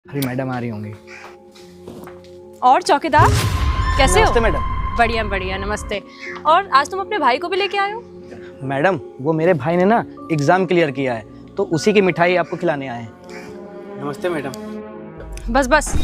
अभी मैडम आ रही होंगी। और चौकीदार कैसे हो? नमस्ते मैडम। बढ़िया बढ़िया, नमस्ते। और आज तुम अपने भाई को भी लेके आए हो? मैडम वो मेरे भाई ने ना एग्ज़ाम क्लियर किया है तो उसी की मिठाई आपको खिलाने आए हैं। नमस्ते मैडम। बस बस,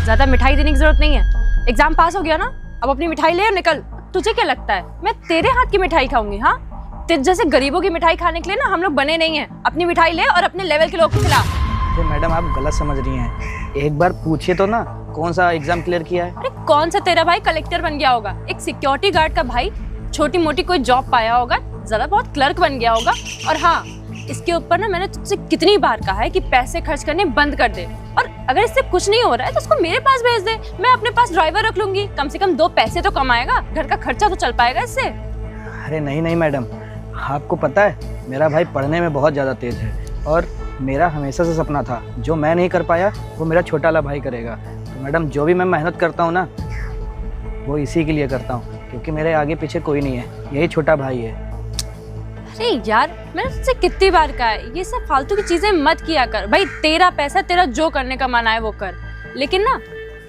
ज़्यादा मिठाई देने की जरूरत नहीं है। एग्जाम पास हो गया ना, अब अपनी मिठाई ले और निकल। तुझे क्या लगता है मैं तेरे हाथ की मिठाई खाऊंगी? हाँ, तेरे जैसे गरीबों की मिठाई खाने के लिए ना हम लोग बने नहीं हैं। अपनी मिठाई ले और अपने लेवल के लोग को खिला। अरे मैडम आप गलत समझ रही हैं, एक बार पूछिए तो ना कौन सा एग्ज़ाम क्लियर किया है। अरे कौन सा तेरा भाई कलेक्टर बन गया होगा? एक सिक्योरिटी गार्ड का भाई छोटी मोटी कोई जॉब पाया होगा, ज़्यादा बहुत क्लर्क बन गया होगा। और हाँ, इसके ऊपर ना मैंने तुझसे कितनी बार कहा है कि पैसे खर्च करने बंद कर दे, और अगर इससे कुछ नहीं हो रहा है तो उसको मेरे पास भेज दे। मैं अपने पास ड्राइवर रख लूंगी, कम से कम 2 पैसे तो कमाएगा, घर का खर्चा तो चल पाएगा इससे। अरे नहीं नहीं मैडम, आपको पता है मेरा भाई पढ़ने में बहुत ज़्यादा तेज़ है और मेरा हमेशा से सपना था जो मैं नहीं कर पाया वो मेरा छोटा वाला भाई करेगा। तो मैडम जो भी मैं मेहनत करता हूँ ना वो इसी के लिए करता हूँ, क्योंकि मेरे आगे पीछे कोई नहीं है, यही छोटा भाई है। अरे यार, मैंने तुझसे कितनी बार कहा है ये सब फालतू की चीजें मत किया कर। भाई तेरा पैसा, तेरा जो करने का मन आए वो कर, लेकिन ना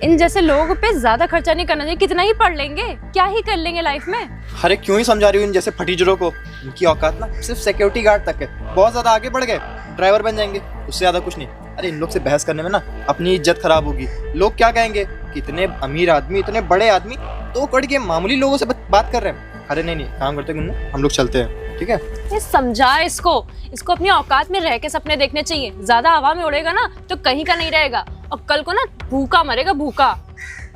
इन जैसे लोगों पे ज्यादा खर्चा नहीं करना चाहिए। कितना ही पढ़ लेंगे, क्या ही कर लेंगे लाइफ में। अरे क्यों ही समझा रही हूँ इन जैसे फटीचरों को? इनकी औकात ना सिर्फ सिक्योरिटी गार्ड तक है, बहुत ज्यादा आगे बढ़ गए, ड्राइवर बन जाएंगे, उससे ज्यादा कुछ नहीं। अरे इन लोग से बहस करने में ना अपनी इज्जत खराब होगी। लोग क्या कहेंगे, कितने अमीर आदमी, इतने बड़े आदमी 2 करोड़ के मामूली लोगों से बात कर रहे हैं। अरे नहीं नहीं, काम करते हैं, हम लोग चलते हैं, ठीक है? ये समझा इसको अपनी औकात में रह के सपने देखने चाहिए। ज्यादा हवा में उड़ेगा ना तो कहीं का नहीं रहेगा, और कल को ना भूखा मरेगा, भूखा।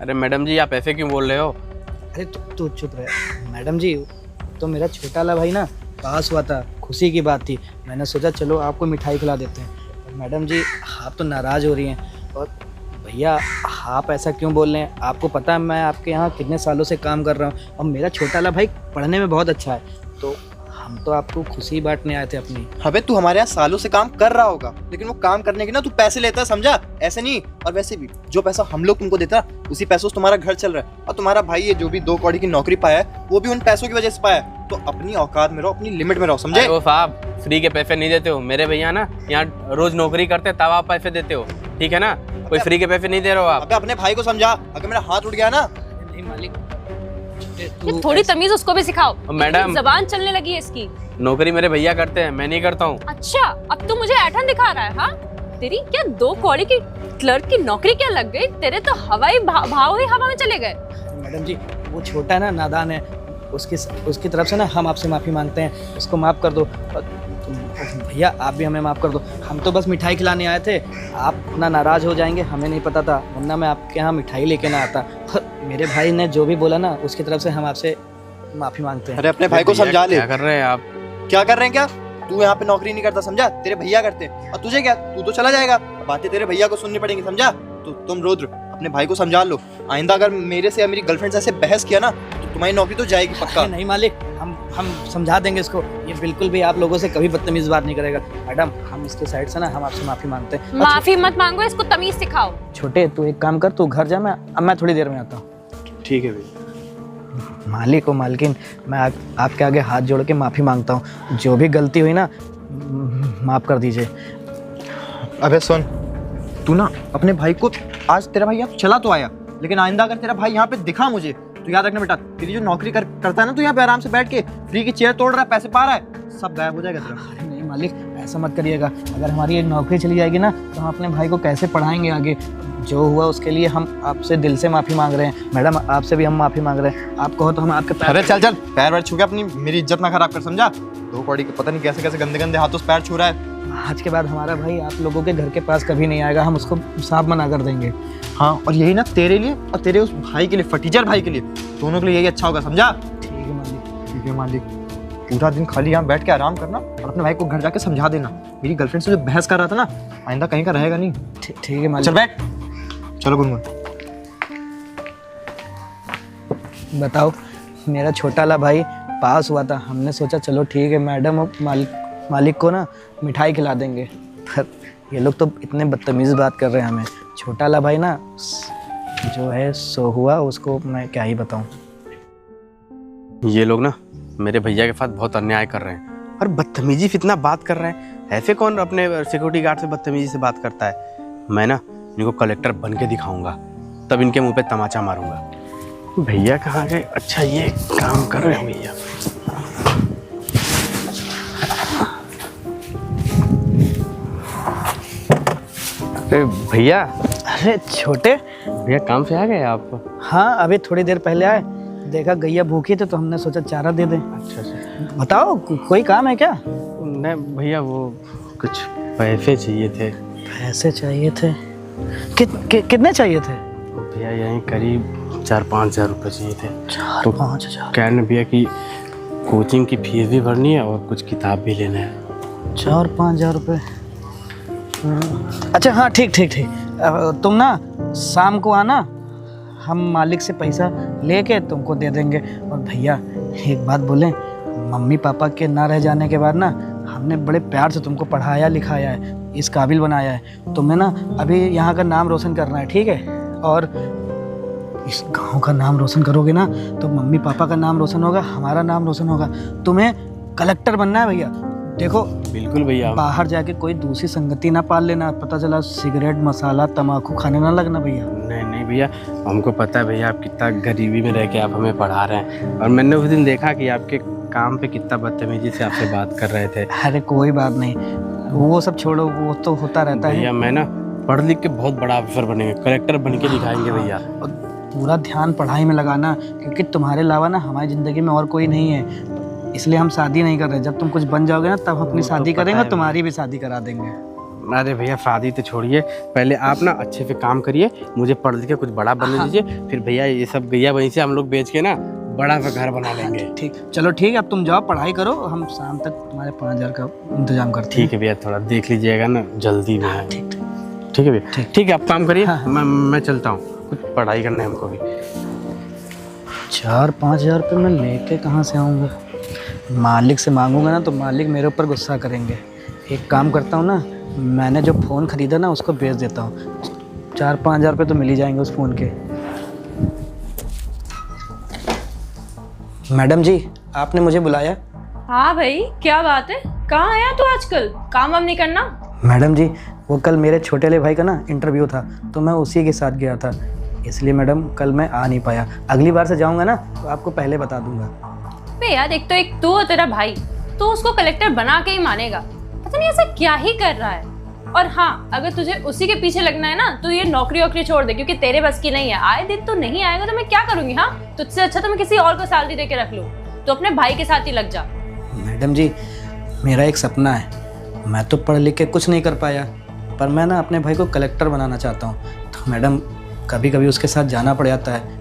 अरे मैडम जी आप ऐसे क्यों बोल रहे हो? अरे तू चुप रहे मैडम जी, तो मेरा छोटा वाला भाई ना पास हुआ था, खुशी की बात थी, मैंने सोचा चलो आपको मिठाई खिला देते हैं। और मैडम जी आप तो नाराज़ हो रही हैं, और भैया आप ऐसा क्यों बोल रहे हैं? आपको पता है मैं आपके यहाँ कितने सालों से काम कर रहा हूँ और मेरा छोटा वाला भाई पढ़ने में बहुत अच्छा है, तो हम तो आपको खुशी बांटने आए थे अपनी। अबे तू हमारे यहाँ सालों से काम कर रहा होगा, लेकिन वो काम करने के ना तू पैसे लेता है, समझा? ऐसे नहीं। और वैसे भी जो पैसा हम लोग तुमको देता है उसी पैसों से तुम्हारा घर चल रहा है, और तुम्हारा भाई ये जो भी 2 कौड़ी की नौकरी पाया है वो भी उन पैसों की वजह से पाया है। तो अपनी औकात में रहो, अपनी लिमिट में रहो, समझे? वो साहब फ्री के पैसे नहीं देते हो, मेरे भैया ना यहाँ रोज नौकरी करते हैं तब आप पैसे देते हो, ठीक है ना? कोई फ्री के पैसे नहीं दे रहे हो आप। अबे अपने भाई को समझा, अगर मेरा हाथ उठ गया ना। नहीं मालिक, ये थोड़ी तमीज उसको भी सिखाओ। मैडम जबान चलने लगी है इसकी। नौकरी मेरे भैया करते हैं, मैं नहीं करता हूँ। अच्छा, अब तू मुझे ऐठन दिखा रहा है? हाँ, तेरी क्या 2 कौड़ी की क्लर्क की नौकरी क्या लग गई? तेरे तो हवाई भाव ही हवा में चले गए। मैडम जी वो छोटा है ना, नादान है, उसकी तरफ से ना हम आपसे माफ़ी मांगते हैं, उसको माफ़ कर दो। भैया आप भी हमें माफ़ कर दो, हम तो बस मिठाई खिलाने आए थे, आप इतना नाराज़ हो जाएंगे हमें नहीं पता था, वरना मैं आपके यहाँ मिठाई लेके ना आता। मेरे भाई ने जो भी बोला ना उसकी तरफ से हम आपसे माफ़ी मांगते हैं। अरे अपने भाई को समझा ले। क्या कर रहे हैं आप? क्या कर रहे हैं? क्या तू यहाँ पे नौकरी नहीं करता, समझा? तेरे भैया करते हैं, और तुझे क्या, तू तो चला जाएगा, बातें तेरे भैया को सुननी पड़ेंगी, समझा? तो तुम रुद्र अपने भाई को समझा लो, आइंदा अगर मेरे से या मेरी गर्लफ्रेंड से ऐसे बहस किया ना तो तुम्हारी नौकरी तो जाएगी पक्का। नहीं मालिक, हम समझा देंगे इसको, ये बिल्कुल भी आप लोगों से कभी बदतमीज बात नहीं करेगा। मैडम हम इसके साइड से ना हम आपसे माफ़ी मांगते हैं। माफी मत मांगो, इसको तमीज सिखाओ। छोटे तू एक काम कर, तू घर जा, मैं थोड़ी देर में आता हूँ। ठीक है भैया। मालिक और मालकिन मैं आपके आगे हाथ जोड़ के माफ़ी मांगता हूँ, जो भी गलती हुई ना माफ़ कर दीजिए। अबे सुन, तू ना अपने भाई को, आज तेरा भाई यहाँ चला तो आया, लेकिन आइंदा अगर तेरा भाई यहाँ पे दिखा मुझे तो याद रखना बेटा, तेरी जो नौकरी करता है ना, तो यहाँ पे आराम से बैठ के फ्री की चेयर तोड़ रहा है, पैसे पा रहा है, सब गायब हो जाएगा तेरा। अरे नहीं मालिक ऐसा मत करिएगा, अगर हमारी एक नौकरी चली जाएगी ना तो हम अपने भाई को कैसे पढ़ाएंगे आगे? जो हुआ उसके लिए हम आपसे दिल से माफ़ी मांग रहे हैं। मैडम आपसे भी हम माफ़ी मांग रहे हैं, आप कहो तो हम आपके पैर। अरे चल पैर वैर छू के अपनी मेरी इज्जत ना खराब कर, समझा? 2 कौड़ी के पता नहीं कैसे कैसे गंदे गंदे हाथों से पैर छू रहा है। आज के बाद हमारा भाई आप लोगों के घर के पास कभी नहीं आएगा, हम उसको साफ मना कर देंगे। हाँ, और यही ना तेरे लिए और तेरे उस भाई के लिए, फटीचर भाई के लिए, दोनों के लिए यही अच्छा होगा, समझा? ठीक है मालिक। ठीक है मालिक, पूरा दिन खाली यहाँ बैठ के आराम करना और अपने भाई को घर जाके समझा देना। मेरी गर्लफ्रेंड से जो बहस कर रहा था ना, आइंदा कहीं का रहेगा नहीं। ठीक है मालिक। चल बैठ, चलो गुनगुन। बताओ, मेरा छोटा वाला भाई पास हुआ था, हमने सोचा चलो ठीक है मैडम और मालिक को ना मिठाई खिला देंगे, पर ये लोग तो इतने बदतमीज़ बात कर रहे हैं हमें। छोटा वाला भाई ना जो है सो हुआ, उसको मैं क्या ही बताऊं। ये लोग ना मेरे भैया के साथ बहुत अन्याय कर रहे हैं और बदतमीजी से इतना बात कर रहे हैं। ऐसे कौन अपने सिक्योरिटी गार्ड से बदतमीजी से बात करता है? मैं ना इनको कलेक्टर बन के दिखाऊंगा, तब इनके मुंह पे तमाचा मारूंगा। भैया कहाँ गए? अच्छा ये काम कर रहे हैं भैया। अरे भैया, अरे छोटे, भैया काम से आ गए आप? हाँ अभी थोड़ी देर पहले आए, देखा गैया भूखी थी तो हमने सोचा चारा दे दें। अच्छा अच्छा। बताओ कोई काम है क्या? नहीं भैया, वो कुछ पैसे चाहिए थे। पैसे चाहिए थे? कितने चाहिए थे? भैया यहीं करीब 4-5 हज़ार रुपये चाहिए थे। 4-5 हज़ार? कह रहे भैया कि कोचिंग की फीस भी भरनी है और कुछ किताब भी लेना है। 4-5 हज़ार रुपये? अच्छा हाँ ठीक ठीक ठीक, तुम ना शाम को आना, हम मालिक से पैसा लेके तुमको दे देंगे। और भैया एक बात बोलें, मम्मी पापा के ना रह जाने के बाद ना हमने बड़े प्यार से तुमको पढ़ाया लिखाया है, इस काबिल बनाया है। तुम्हें ना अभी यहाँ का नाम रोशन करना है, ठीक है? और इस गांव का नाम रोशन करोगे ना तो मम्मी पापा का नाम रोशन होगा, हमारा नाम रोशन होगा। तुम्हें कलेक्टर बनना है भैया। देखो बिल्कुल भैया। बाहर जाके कोई दूसरी संगति ना पाल लेना, पता चला सिगरेट मसाला तम्बाकू खाने ना लगना भैया। नहीं नहीं भैया, हमको पता है भैया आप कितना गरीबी में रह के आप हमें पढ़ा रहे हैं, और मैंने उस दिन देखा कि आपके काम पे कितना बदतमीजी से आपसे बात कर रहे थे। अरे कोई बात नहीं, वो सब छोड़ो, वो तो होता रहता है। भैया मैं ना पढ़ लिख के बहुत बड़ा अफसर बनेंगे, कलेक्टर बन के दिखाएंगे भैया। और पूरा ध्यान पढ़ाई में लगाना, क्योंकि तुम्हारे अलावा ना हमारी ज़िंदगी में और कोई नहीं है, इसलिए हम शादी नहीं कर रहे। जब तुम कुछ बन जाओगे ना तब अपनी शादी करेंगे और तुम्हारी भी शादी करा देंगे। अरे भैया शादी तो छोड़िए, पहले आप ना अच्छे से काम करिए, मुझे पढ़ लिख के कुछ बड़ा बनने दीजिए, फिर भैया ये सब गैया वहीं से हम लोग बेच के ना बड़ा सा घर बना लेंगे। ठीक, चलो ठीक है, अब तुम जाओ पढ़ाई करो, हम शाम तक तुम्हारे 5 हज़ार का इंतजाम करते हैं। ठीक है भैया, थोड़ा देख लीजिएगा ना, जल्दी में है। ठीक ठीक है भैया, ठीक है आप काम करिए। हाँ। मैं चलता हूँ, कुछ पढ़ाई करना है हमको भी। 4-5 हज़ार रुपये मैं लेके कहाँ से आऊँगा? मालिक से मांगूंगा ना तो मालिक मेरे ऊपर गुस्सा करेंगे। एक काम करता हूँ ना, मैंने जो फ़ोन ख़रीदा ना उसको बेच देता हूँ, 4-5 हज़ार रुपये तो मिल ही जाएंगे उस फ़ोन के। मैडम जी, आपने मुझे बुलाया? हाँ भाई, क्या बात है? कहाँ आया तू आजकल? काम वाम नहीं करना? मैडम जी, वो कल मेरे छोटे वाले भाई का ना इंटरव्यू था तो मैं उसी के साथ गया था, इसलिए मैडम कल मैं आ नहीं पाया। अगली बार से जाऊँगा ना तो आपको पहले बता दूँगा। बे यार, एक तो एक तू और तेरा भाई, तो उसको कलेक्टर बना के ही मानेगा। पता नहीं ऐसा क्या ही कर रहा है। और हाँ, अगर तुझे उसी के पीछे लगना है ना तो ये नौकरी वोकरी छोड़ दे, क्योंकि तेरे बस की नहीं है। आए दिन तो नहीं आएगा तो मैं क्या करूंगी? हाँ, तुझसे अच्छा तो मैं किसी और को सैलरी दे के रख लूँ। तो अपने भाई के साथ ही लग जा। मैडम जी, मेरा एक सपना है, मैं तो पढ़ लिख के कुछ नहीं कर पाया, पर मैं ना अपने भाई को कलेक्टर बनाना चाहता हूँ। तो मैडम कभी कभी उसके साथ जाना पड़ जाता है,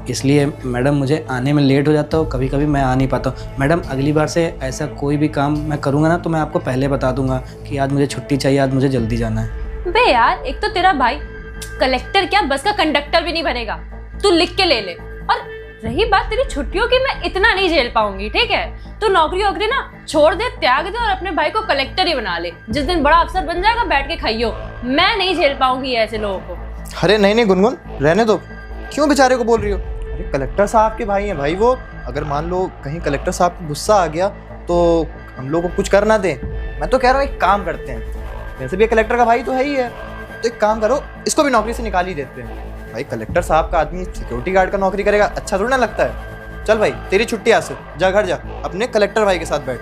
इसलिए मैडम मुझे आने में लेट हो जाता हो, कभी कभी मैं आ नहीं पाता हूँ। मैडम अगली बार से ऐसा कोई भी काम मैं करूँगा ना तो मैं आपको पहले बता दूंगा कि आज मुझे छुट्टी चाहिए, आज मुझे जल्दी जाना है। बे यार, एक तो तेरा भाई कलेक्टर क्या बस का कंडक्टर भी नहीं बनेगा, तू लिख के ले ले। और रही बात तेरी छुट्टियों की, मैं इतना नहीं झेल पाऊंगी, ठीक है? तू नौकरी वोकरी ना छोड़ दे, त्याग दे और अपने भाई को कलेक्टर ही बना ले। जिस दिन बड़ा अफसर बन जाएगा बैठ के खाइयो। मैं नहीं झेल पाऊंगी ऐसे लोगों को। अरे नहीं नहीं गुनगुन, रहने दो, क्यों बेचारे को बोल रही हो? अरे कलेक्टर साहब के भाई हैं भाई वो, अगर मान लो कहीं कलेक्टर साहब को गुस्सा आ गया तो हम लोग को कुछ कर ना दें। मैं तो कह रहा हूँ एक काम करते हैं, वैसे भी कलेक्टर का भाई तो है ही है, तो एक काम करो, इसको भी नौकरी से निकाल ही देते हैं। भाई कलेक्टर साहब का आदमी सिक्योरिटी गार्ड का नौकरी करेगा, अच्छा थोड़ा ना लगता है? चल भाई तेरी छुट्टी आज से, जा घर जा, अपने कलेक्टर भाई के साथ बैठ।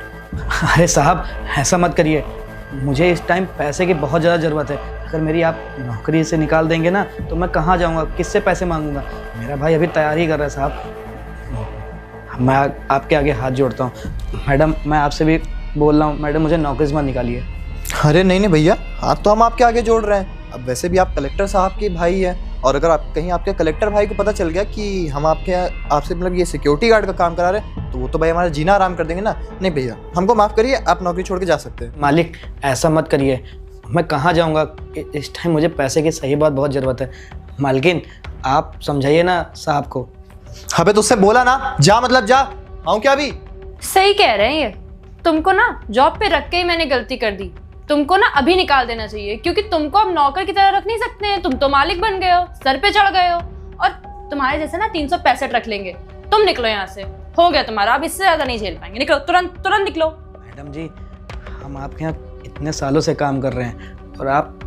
अरे साहब ऐसा मत करिए, मुझे इस टाइम पैसे की बहुत ज़्यादा ज़रूरत है। अगर मेरी आप नौकरी से निकाल देंगे ना तो मैं कहाँ जाऊँगा, किससे पैसे मांगूंगा? मेरा भाई अभी तैयारी कर रहा है साहब। मैं आपके आगे हाथ जोड़ता हूँ। मैडम मैं आपसे भी बोल रहा हूँ, मैडम मुझे नौकरी से मत निकालिए। अरे नहीं नहीं भैया, हाथ तो हम आपके आगे जोड़ रहे हैं। अब वैसे भी आप कलेक्टर साहब के भाई हैं, और अगर आप कहीं आपके कलेक्टर भाई को पता चल गया कि हम आपसे मतलब ये सिक्योरिटी गार्ड का काम करा रहे हैं तो वो तो भाई हमारा जीना आराम कर देंगे ना। नहीं भैया, हमको माफ़ करिए, आप नौकरी छोड़ के जा सकते हैं। मालिक ऐसा मत करिए, मैं कहाँ जाऊँगा? इस टाइम मुझे पैसे की सही बात बहुत ज़रूरत है। मालकिन आप समझाइए ना साहब को। अबे तुझसे बोला ना, जा मतलब जा, आऊँ क्या अभी? सही कह रहे हैं ये। तुमको ना जॉब पे रख के ही मैंने गलती कर दी। तुमको ना अभी निकाल देना चाहिए, क्योंकि तुमको अब नौकर की तरह रख नहीं सकते हैं। तुम तो मालिक बन गए हो, सर पे चढ़ गए हो, और तुम्हारे जैसे ना 365 रख लेंगे। तुम निकलो यहाँ से, हो गया तुम्हारा, अब इससे ज्यादा नहीं झेल पाएंगे। निकलो, तुरंत तुरंत निकलो। मैडम जी, हम आपके यहाँ इतने सालों से काम कर रहे हैं और आप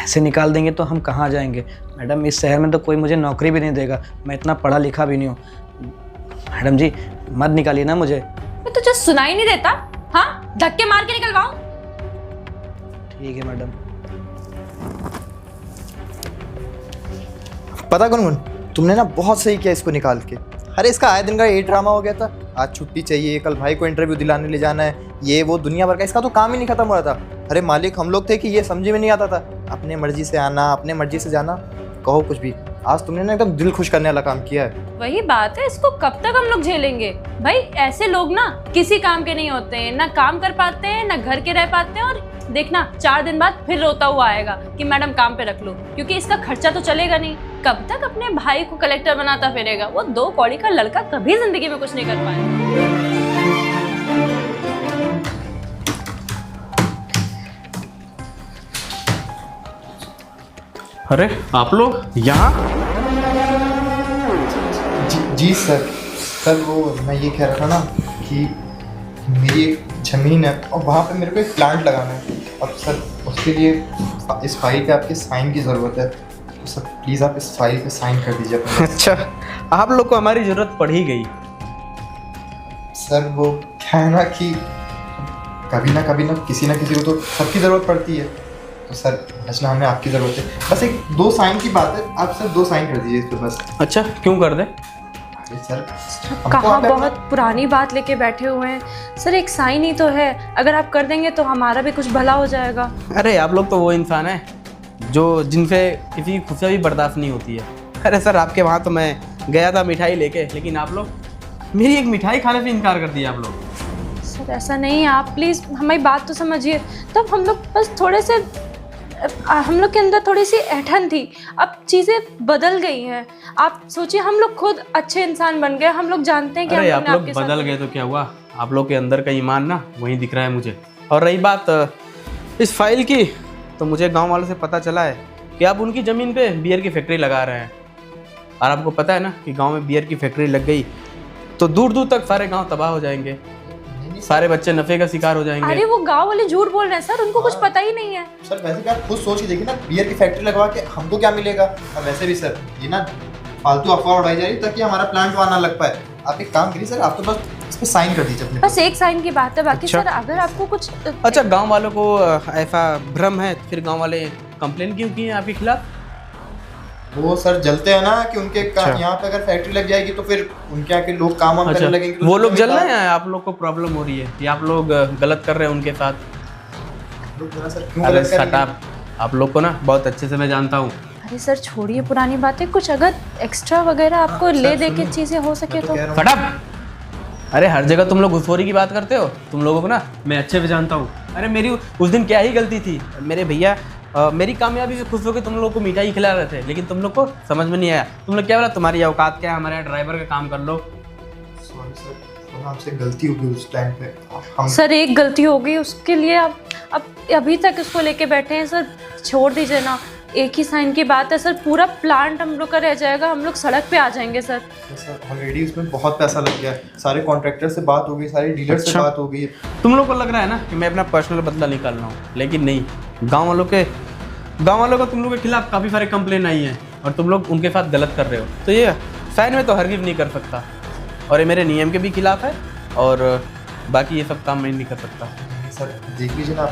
ऐसे निकाल देंगे तो हम कहाँ जाएंगे मैडम? इस शहर में तो कोई मुझे नौकरी भी नहीं देगा, मैं इतना पढ़ा लिखा भी नहीं हूँ। मैडम जी मत निकालिए ना मुझे। मैं तुझे सुनाई नहीं देता? हाँ, धक्के मार के निकलवाऊं? ठीक है मैडम। पता गुनगुन, तुमने ना बहुत सही किया इसको निकाल के। अरे इसका आए दिन का यही ड्रामा हो गया था, आज छुट्टी चाहिए, कल भाई को इंटरव्यू दिलाने ले जाना है, ये वो दुनिया भर का, इसका तो काम ही नहीं खत्म हो रहा था। अरे मालिक हम लोग थे कि ये समझ में नहीं आता था, अपने मर्जी से आना अपने मर्जी से जाना, कहो कुछ भी। आज तुमने ना एकदम दिल खुश करने वाला काम किया है। वही बात है, इसको कब तक हम लोग झेलेंगे भाई? ऐसे लोग ना किसी काम के नहीं होते हैं, ना काम कर पाते हैं ना घर के रह पाते हैं। और देखना 4 दिन बाद फिर रोता हुआ आएगा कि मैडम काम पे रख लो, क्योंकि इसका खर्चा तो चलेगा नहीं। कब तक अपने भाई को कलेक्टर बनाता फिरेगा? वो 2 कौड़ी का लड़का कभी जिंदगी में कुछ नहीं कर पाएगा। अरे आप लोग यहाँ? जी सर। सर वो मैं ये कह रहा था ना कि मेरी एक ज़मीन है और वहाँ पे मेरे को एक प्लांट लगाना है। अब सर उसके लिए इस फाइल पे आपके साइन की ज़रूरत है, तो सर प्लीज़ आप इस फाइल पे साइन कर दीजिए अपने। अच्छा, आप लोग को हमारी ज़रूरत पड़ ही गई। सर वो क्या है ना कि कभी ना किसी को तो सबकी ज़रूरत पड़ती है, तो सर बचना हमें आपकी ज़रूरत है। बस एक 2 साइन की बात है, आप सर 2 साइन कर दीजिए इस पे बस। अच्छा, क्यों कर दे? अरे सर कहाँ बहुत पुरानी बात लेके बैठे हुए हैं सर, एक साइन ही तो है, अगर आप कर देंगे तो हमारा भी कुछ भला हो जाएगा। अरे आप लोग तो वो इंसान हैं जो जिनसे किसी की खुशियाँ भी बर्दाश्त नहीं होती है। अरे सर आपके वहाँ तो मैं गया था मिठाई लेके, लेकिन आप लोग मेरी एक मिठाई खाने से इनकार कर दिया आप लोग। सर ऐसा नहीं है, आप प्लीज़ हमारी बात तो समझिए। तब हम लोग बस थोड़े से, हम लोग के अंदर थोड़ी सी ऐंठन थी, अब चीज़ें बदल गई हैं। आप सोचिए, हम लोग खुद अच्छे इंसान बन गए, हम लोग जानते हैं कि अरे हम आप लोग लोग बदल गए तो क्या हुआ, आप लोग के अंदर का ईमान ना वहीं दिख रहा है मुझे। और रही बात इस फाइल की, तो मुझे गांव वालों से पता चला है कि आप उनकी ज़मीन पे बियर की फैक्ट्री लगा रहे हैं। और आपको पता है ना कि गांव में बियर की फैक्ट्री लग गई तो दूर दूर तक सारे गांव तबाह हो जाएंगे, सारे बच्चे नफे का शिकार हो जाएंगे। अरे वो गांव वाले झूठ बोल रहे हैं सर, उनको कुछ पता ही नहीं है। सर वैसे भी आप खुद सोच के देखिए ना, बियर की फैक्ट्री लगवा के हमको क्या मिलेगा? और वैसे भी सर ये ना फालतू अफवाह उड़ाई जा रही है ताकि हमारा प्लांट वहाँ ना लग पाए। आप एक काम करिए सर, आप तो बस इस पे साइन कर दीजिए अपने। बस एक साइन की बात है, बाकी अच्छा। सर अगर आपको कुछ अच्छा, गांव वालों को ऐसा भ्रम है, फिर गांव वाले कंप्लेन क्यों किए आपके खिलाफ? वो सर जलते हैं ना कि उनके अच्छा। यहाँ पे अगर फैक्ट्री लग जाएगी तो फिर उनके आके लोग काम वाम अच्छा, करने लगेंगे। वो लोग जल रहे हैं, आप लोग को प्रॉब्लम हो रही है या आप लोग गलत कर रहे हैं उनके साथ? सर क्यों अरे गलत करेंगे? शट, आप लोग को ना बहुत अच्छे से मैं जानता हूँ। अरे सर छोड़िए पुरानी बातें, कुछ अगर एक्स्ट्रा वगैरह आपको ले दे के चीज़ें हो सके तो। फटाप! अरे हर जगह तुम लोग घुसखोरी की बात करते हो, तुम लोगों को ना मैं अच्छे से जानता हूँ। अरे मेरी उस दिन क्या ही गलती थी, मेरे भैया मेरी कामयाबी से खुश होकर तुम लोग को मिठाई खिला रहे थे, लेकिन तुम लोग को समझ में नहीं आया। तुम लोग क्या बोला, तुम्हारी औकात क्या है, हमारे ड्राइवर का काम कर लो। सॉरी सर, हमसे गलती हो गई उस टाइम पे। हम सर एक गलती हो गई, उसके लिए आप अब अभी तक इसको लेके बैठे हैं सर, छोड़ दीजिए ना। एक ही साइन की बात है सर, पूरा प्लांट हम लोग का रह जाएगा, हम लोग सड़क पे आ जाएंगे सर। सर ऑलरेडी उसमें बहुत पैसा लग गया है, सारे कॉन्ट्रैक्टर से बात हो गई, सारे डीलर से अच्छा। बात हो गई है। तुम लोग को लग रहा है ना कि मैं अपना पर्सनल बदला निकाल रहा हूँ, लेकिन नहीं। गाँव वालों का तुम लोग के खिलाफ काफ़ी सारे कंप्लेन आई हैं और तुम लोग उनके साथ गलत कर रहे हो, तो ये साइन में तो हरगिज़ नहीं कर सकता, और ये मेरे नियम के भी खिलाफ है, और बाकी ये सब काम मैं नहीं कर सकता। सर देख लीजिए ना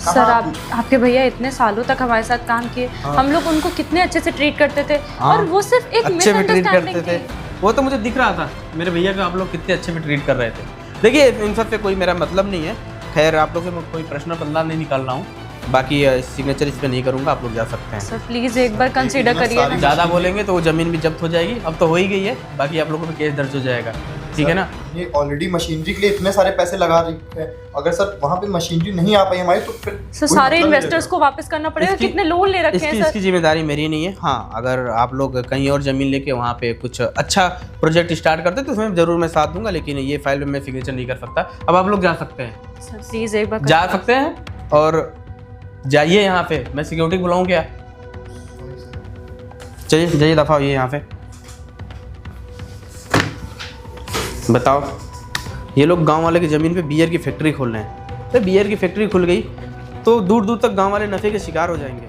सर आपके भैया इतने सालों तक हमारे साथ काम किए, हम लोग उनको कितने अच्छे से ट्रीट करते थे, और वो सिर्फ एक अच्छे में ट्रीट करते मिसअंडरस्टैंडिंग थे, थी। वो तो मुझे दिख रहा था मेरे भैया को आप लोग कितने अच्छे में ट्रीट कर रहे थे। देखिए इन सब से कोई मेरा मतलब नहीं है, खैर आप लोग से मैं कोई पर्सनल बदला नहीं निकाल रहा हूँ, बाकी सिग्नेचर इस पर नहीं करूँगा, आप लोग जा सकते हैं। सर प्लीज़ एक बार कंसीडर करिए ना। ज़्यादा बोलेंगे तो वो ज़मीन भी जब्त हो जाएगी, अब तो हो ही गई है, बाकी आप लोगों पे केस दर्ज हो जाएगा, ठीक है ना? ये ऑलरेडी मशीनरी के लिए इतने सारे पैसे लगा रखे हैं, अगर सर वहाँ पे मशीनरी नहीं आ पाई हमारी तो फिर सर कोई सारे मतलब नहीं इन्वेस्टर्स को वापस करना पड़ेगा, इसकी- कितने लोन ले रखे हैं सर। इसकी जिम्मेदारी मेरी नहीं है। हाँ, अगर आप लोग कहीं और ज़मीन लेके वहाँ पे कुछ अच्छा प्रोजेक्ट स्टार्ट करते तो उसमें ज़रूर मैं साथ दूंगा, लेकिन ये फाइल में मैं सिग्नेचर नहीं कर सकता। अब आप लोग जा सकते हैं, सर प्लीज़ एक बार जा सकते हैं, और जाइए यहाँ पे। मैं सिक्योरिटी बुलाऊँ क्या? चलिए जाइए, दफ़ा होइए यहाँ पे। बताओ, ये लोग गांव वाले की ज़मीन पे बियर की फैक्ट्री खोल रहे हैं, तो बियर की फैक्ट्री खुल गई तो दूर दूर तक गांव वाले नफ़े के शिकार हो जाएंगे।